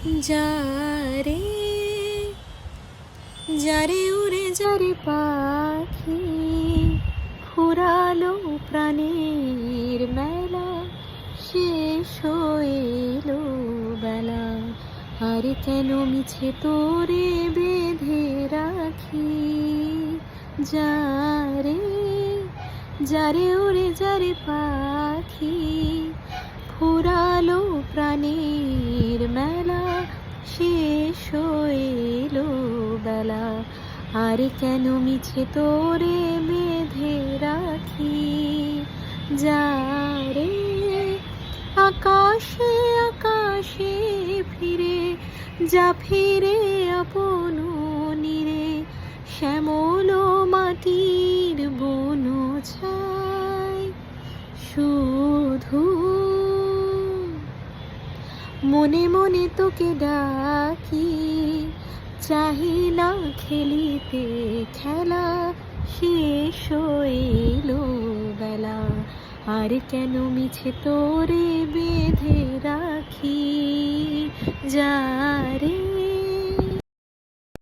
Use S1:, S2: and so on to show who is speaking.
S1: যারে যারে উড়ে যারে পাখি, ফুরালো প্রাণের মেলা, শেষ হইলো বেলা। আর কেন মিছে তোরে বেঁধে রাখি, যারে যারে উড়ে যারে পাখি, ফুরালো প্রাণের মেলা, শেষ হইলো বেলা। আর কেন মিছে তোরে বেঁধে রাখি, যারে আকাশে আকাশে ফিরে যা, ফিরে আপন নীরে, শ্যামল মাটির বন ছায়। শুধু মনে মনে তোকে ডাকি, চাহিনা খেলিতে খেলা, শেষ হইলো বেলা। আর কেন মিছে তোরে বেঁধে রাখি, যারে